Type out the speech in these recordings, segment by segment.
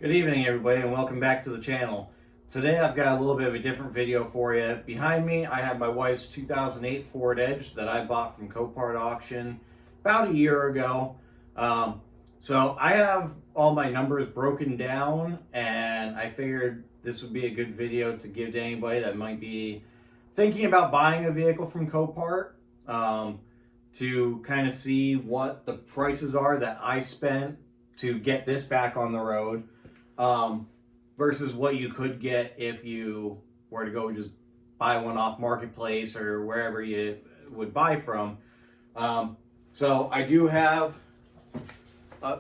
Good evening, everybody, and welcome back to the channel. Today I've got a little bit of a different video for you. Behind me, I have my wife's 2008 Ford Edge that I bought from Copart auction about a year ago. So I have all my numbers broken down, and I figured this would be a good video to give to anybody that might be thinking about buying a vehicle from Copart, to kind of see what the prices are that I spent to get this back on the road, um, versus what you could get if you were to go just buy one off Marketplace or wherever you would buy from. So I do have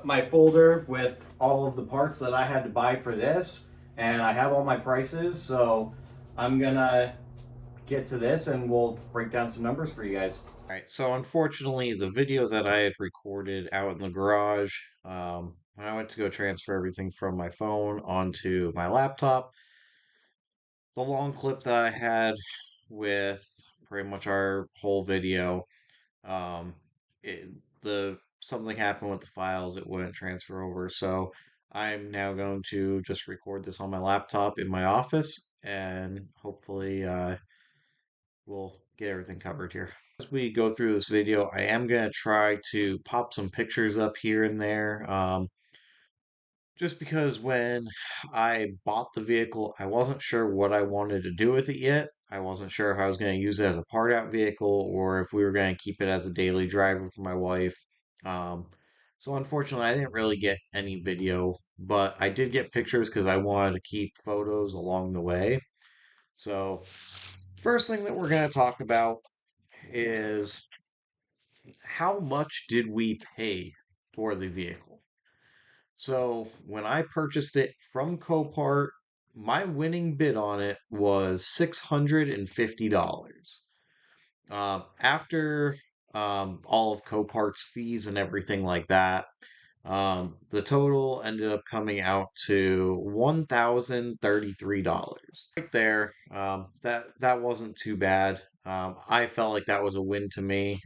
my folder with all of the parts that I had to buy for this, and I have all my prices. So I'm gonna get to this and we'll break down some numbers for you guys. All right, so unfortunately, the video that I had recorded out in the garage, when I went to go transfer everything from my phone onto my laptop, the long clip that I had with pretty much our whole video, um, it, the something happened with the files, it wouldn't transfer over. So I'm now going to just record this on my laptop in my office, and hopefully, we'll get everything covered here. As we go through this video, I am going to try to pop some pictures up here and there. Just because when I bought the vehicle, I wasn't sure what I wanted to do with it yet. I wasn't sure if I was going to use it as a part out vehicle or if we were going to keep it as a daily driver for my wife. Um, so unfortunately, I didn't really get any video, but I did get pictures because I wanted to keep photos along the way. So, first thing that we're going to talk about is how much did we pay for the vehicle? So when I purchased it from Copart, my winning bid on it was $650. After all of Copart's fees and everything like that, the total ended up coming out to $1,033. Right there, that wasn't too bad. I felt like that was a win to me.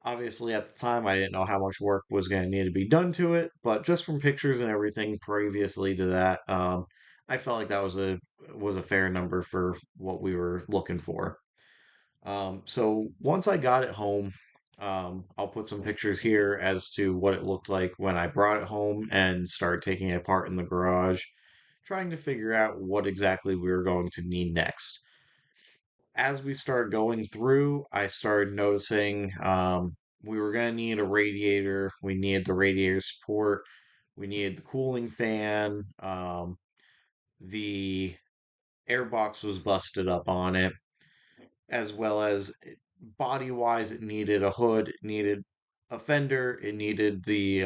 Obviously, at the time, I didn't know how much work was going to need to be done to it, but just from pictures and everything previously to that, I felt like that was a fair number for what we were looking for. So once I got it home, I'll put some pictures here as to what it looked like when I brought it home and started taking it apart in the garage, trying to figure out what exactly we were going to need next. As we started going through, I started noticing we were going to need a radiator. We needed the radiator support. We needed the cooling fan. The airbox was busted up on it, as well as body wise, it needed a hood, it needed a fender, it needed the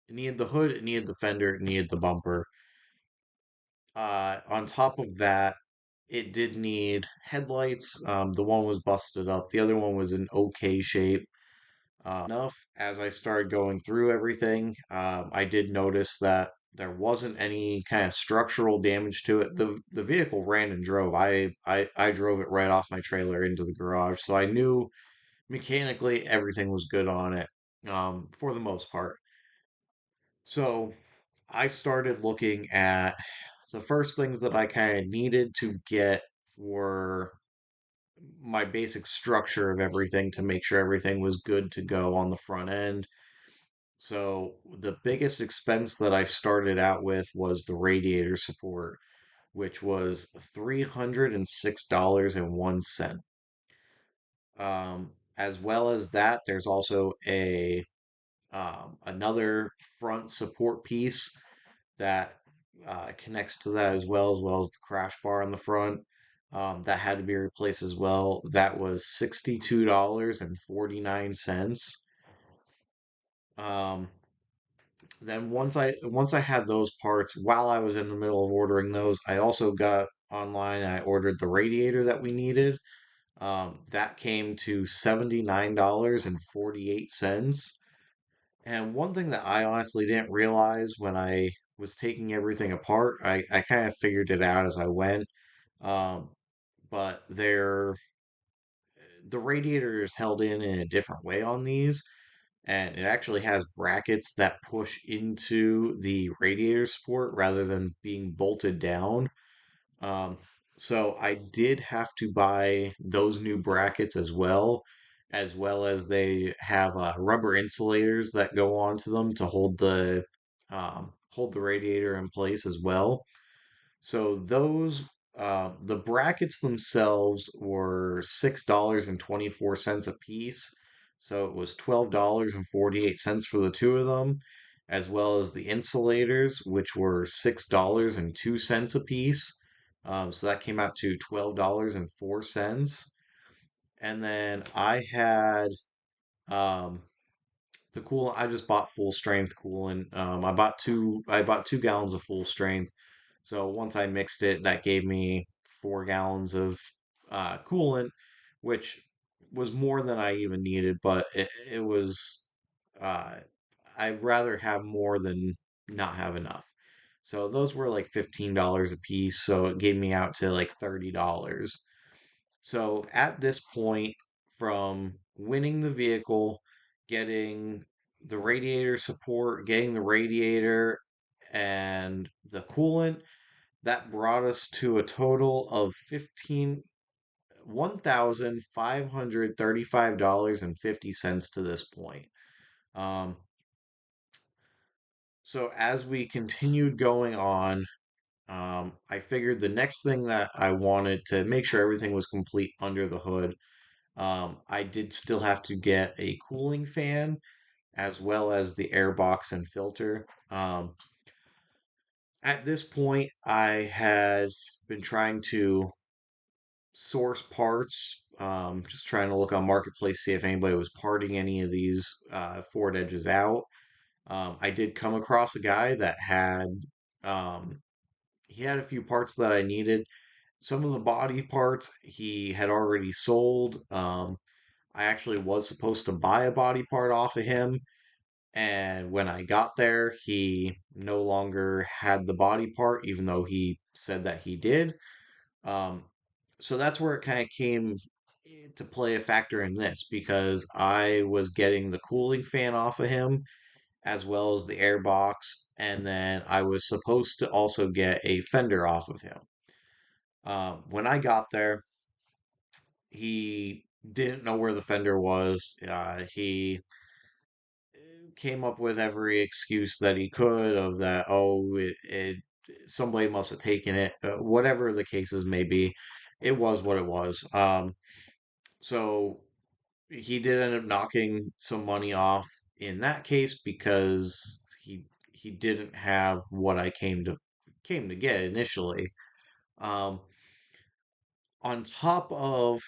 hood, it needed the fender, it needed the bumper. On top of that, it did need headlights. The one was busted up. The other one was in okay shape. Enough as I started going through everything, I did notice that there wasn't any kind of structural damage to it. The vehicle ran and drove. I drove it right off my trailer into the garage, so I knew mechanically everything was good on it, for the most part. So I started looking at the first things that I kind of needed to get were my basic structure of everything to make sure everything was good to go on the front end. So the biggest expense that I started out with was the radiator support, which was $306.01. As well as that, there's also a another front support piece that connects to that as well as the crash bar on the front. That had to be replaced as well. That was $62.49. Um, then once I had those parts, while I was in the middle of ordering those, I also got online. I ordered the radiator that we needed. That came to $79.48. And one thing that I honestly didn't realize when I was taking everything apart, I kind of figured it out as I went. Um, but the radiator is held in a different way on these. and it actually has brackets that push into the radiator support rather than being bolted down. Um, so I did have to buy those new brackets as well as they have rubber insulators that go onto them to hold the radiator in place as well. So the brackets themselves were $6.24 a piece. So it was $12.48 for the two of them, as well as the insulators, which were $6.02 a piece. So that came out to $12.04. And then I had um, the coolant. I just bought full strength coolant. I bought 2 gallons of full strength. So once I mixed it, that gave me 4 gallons of coolant, which was more than I even needed, but it was uh I'd rather have more than not have enough. So those were like $15 a piece, so it gave me out to like $30. So at this point, from winning the vehicle, getting the radiator support, getting the radiator and the coolant, that brought us to a total of $1,535.50 to this point. Um, so as we continued going on, I figured the next thing that I wanted to make sure everything was complete under the hood. I did still have to get a cooling fan as well as the airbox and filter. At this point, I had been trying to source parts, just trying to look on Marketplace, see if anybody was parting any of these Ford Edges out. I did come across a guy that um, he had a few parts that I needed. Some of the body parts he had already sold. I actually was supposed to buy a body part off of him, and when I got there, he no longer had the body part, even though he said that he did. Um, so that's where it kind of came to play a factor in this because I was getting the cooling fan off of him as well as the airbox, and then I was supposed to also get a fender off of him. When I got there, he didn't know where the fender was. He came up with every excuse that he could of that, oh, it somebody must have taken it. Whatever the cases may be, it was what it was. So he did end up knocking some money off in that case because he didn't have what I came to get initially. Um, on top of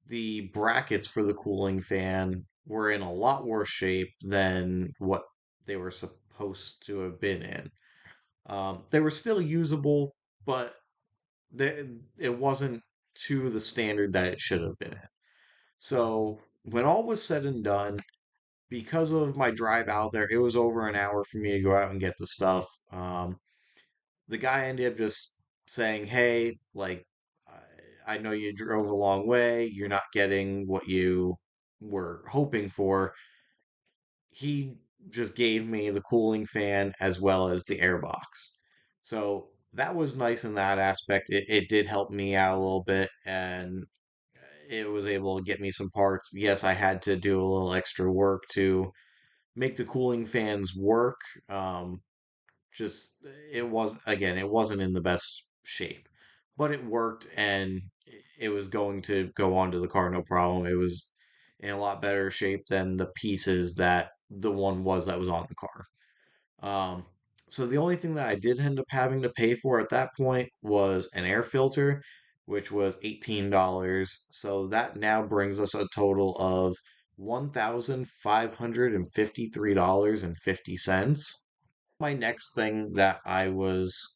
the brackets for the cooling fan were in a lot worse shape than what they were supposed to have been in. They were still usable, but they, it wasn't to the standard that it should have been in. So when all was said and done, because of my drive out there, it was over an hour for me to go out and get the stuff. The guy ended up just saying, "Hey, like, I know you drove a long way. You're not getting what you were hoping for." He just gave me the cooling fan as well as the airbox. So that was nice in that aspect. It did help me out a little bit and it was able to get me some parts. Yes, I had to do a little extra work to make the cooling fans work. Just it was again, it wasn't in the best shape, but it worked and it was going to go onto the car no problem. It was in a lot better shape than the pieces that the one was that was on the car. Um, so the only thing that I did end up having to pay for at that point was an air filter, which was $18. So that now brings us a total of $1,553.50. My next thing that I was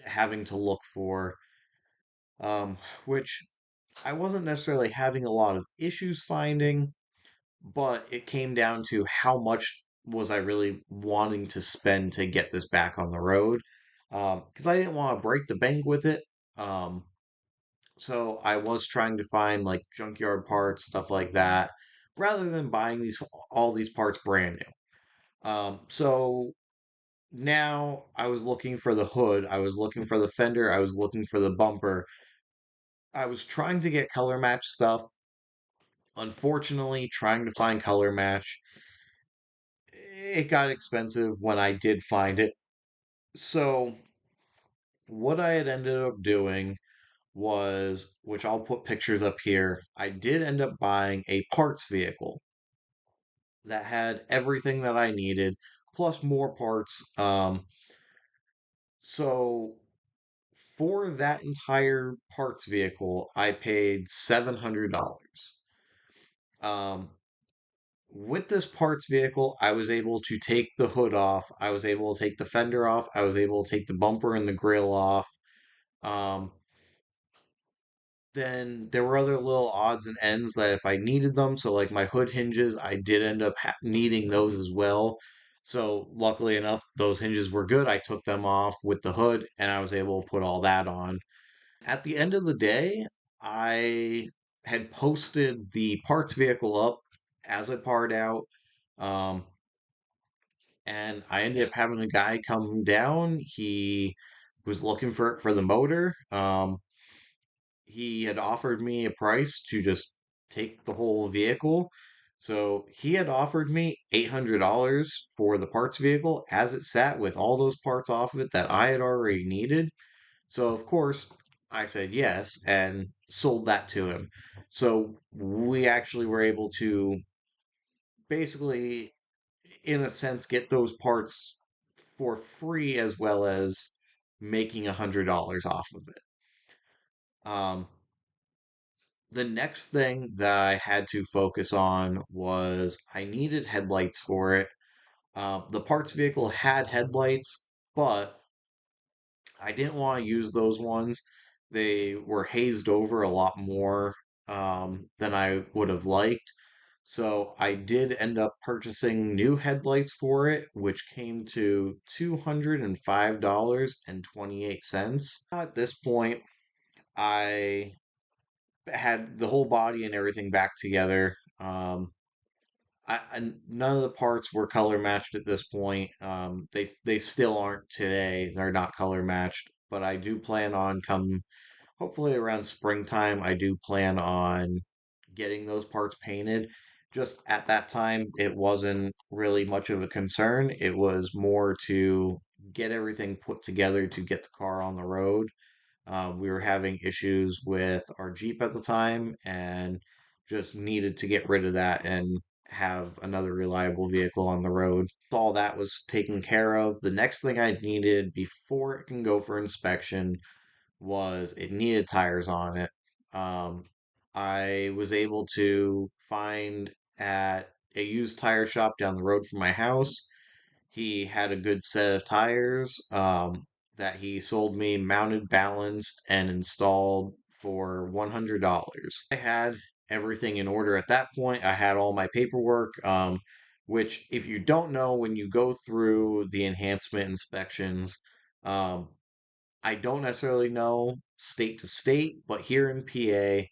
having to look for, which I wasn't necessarily having a lot of issues finding, but it came down to how much was I really wanting to spend to get this back on the road. Because I didn't want to break the bank with it. Um, so I was trying to find like junkyard parts, stuff like that. rather than buying all these parts brand new. So now I was looking for the hood, I was looking for the fender, I was looking for the bumper. I was trying to get color match stuff. Unfortunately, trying to find color match, it got expensive when I did find it. So what I had ended up doing was, which I'll put pictures up here, I did end up buying a parts vehicle that had everything that I needed, plus more parts. So for that entire parts vehicle, I paid $700. Um, with this parts vehicle, I was able to take the hood off, I was able to take the fender off, I was able to take the bumper and the grill off. Um, then there were other little odds and ends that if I needed them, so like my hood hinges, I did end up needing those as well. So luckily enough, those hinges were good. I took them off with the hood and I was able to put all that on. At the end of the day, I had posted the parts vehicle up as a part out. Um, and I ended up having a guy come down. He was looking for the motor. He had offered me a price to just take the whole vehicle. So he had offered me $800 for the parts vehicle as it sat with all those parts off of it that I had already needed. So of course I said yes and sold that to him. So we actually were able to basically, in a sense, get those parts for free as well as making $100 off of it. Um, the next thing that I had to focus on was I needed headlights for it. The parts vehicle had headlights, but I didn't want to use those ones. They were hazed over a lot more than I would have liked. So I did end up purchasing new headlights for it, which came to $205.28. At this point, I had the whole body and everything back together. None of the parts were color matched at this point. They still aren't today. They're not color matched, but I do plan on come hopefully around springtime. I do plan on getting those parts painted. Just at that time, it wasn't really much of a concern. It was more to get everything put together to get the car on the road. We were having issues with our Jeep at the time and just needed to get rid of that and have another reliable vehicle on the road. All that was taken care of. The next thing I needed before it can go for inspection was it needed tires on it. Um, I was able to find at a used tire shop down the road from my house. He had a good set of tires that he sold me mounted, balanced, and installed for $100. I had everything in order at that point. I had all my paperwork, which, if you don't know, when you go through the enhancement inspections, um, I don't necessarily know state to state, but here in PA,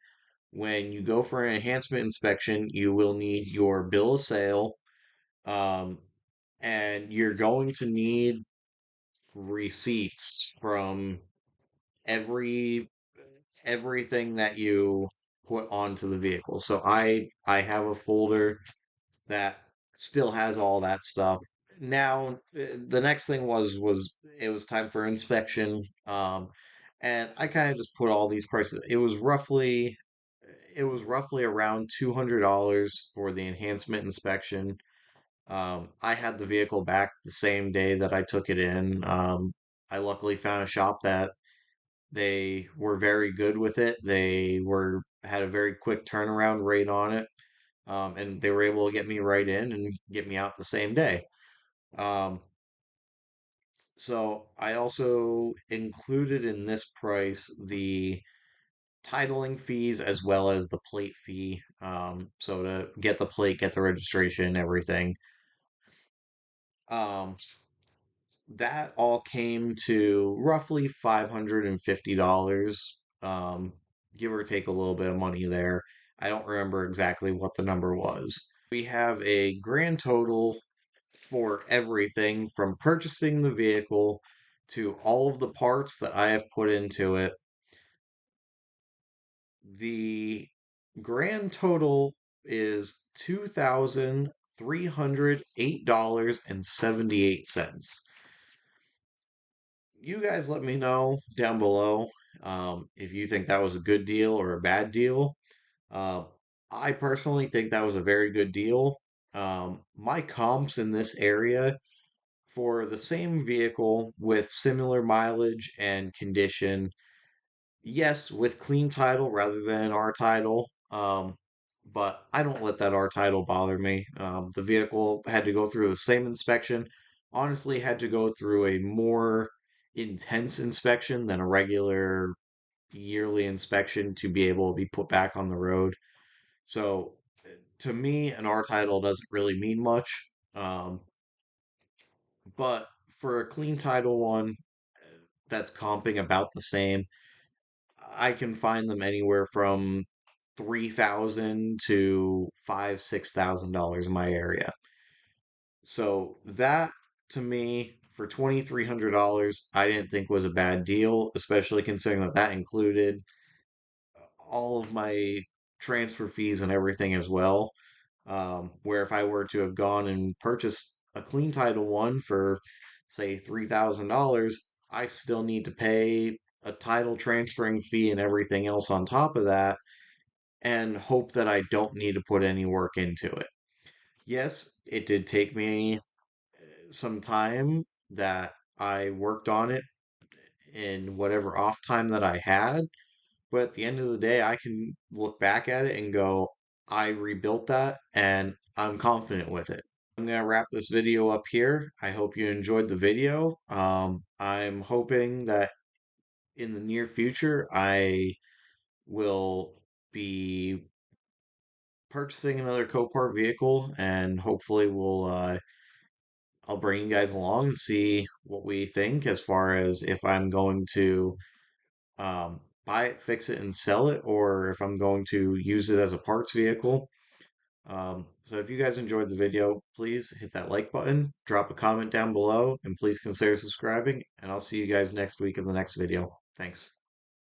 when you go for an enhancement inspection, you will need your bill of sale, um, and you're going to need receipts from every everything that you put onto the vehicle. So I have a folder that still has all that stuff. Now, the next thing was it was time for inspection, and I kind of just put all these prices. It was roughly around $200 for the enhancement inspection. I had the vehicle back the same day that I took it in. I luckily found a shop that they were very good with it. They were had a very quick turnaround rate on it, and they were able to get me right in and get me out the same day. Um, so I also included in this price the titling fees as well as the plate fee. So to get the plate, get the registration, everything. Um, that all came to roughly $550, give or take a little bit of money there. I don't remember exactly what the number was. We have a grand total for everything from purchasing the vehicle to all of the parts that I have put into it. The grand total is $2,308.78. You guys let me know down below if you think that was a good deal or a bad deal. Uh, I personally think that was a very good deal. My comps in this area for the same vehicle with similar mileage and condition, yes, with clean title rather than our title. But I don't let that our title bother me. The vehicle had to go through the same inspection. Honestly, had to go through a more intense inspection than a regular yearly inspection to be able to be put back on the road. So to me, an R title doesn't really mean much. Um, but for a clean title one that's comping about the same, I can find them anywhere from 3,000 to $5,000, $6,000 in my area. So that to me for $2,300, I didn't think was a bad deal, especially considering that that included all of my transfer fees and everything as well. Where if I were to have gone and purchased a clean title one for, say, $3,000, I still need to pay a title transferring fee and everything else on top of that, and hope that I don't need to put any work into it. Yes, it did take me some time that I worked on it in whatever off time that I had, but at the end of the day, I can look back at it and go, I rebuilt that and I'm confident with it. I'm going to wrap this video up here. I hope you enjoyed the video. I'm hoping that in the near future, I will be purchasing another Copart vehicle and hopefully I'll bring you guys along and see what we think as far as if I'm going to buy it, fix it, and sell it, or if I'm going to use it as a parts vehicle. So if you guys enjoyed the video, please hit that like button, drop a comment down below, and please consider subscribing. And I'll see you guys next week in the next video. Thanks.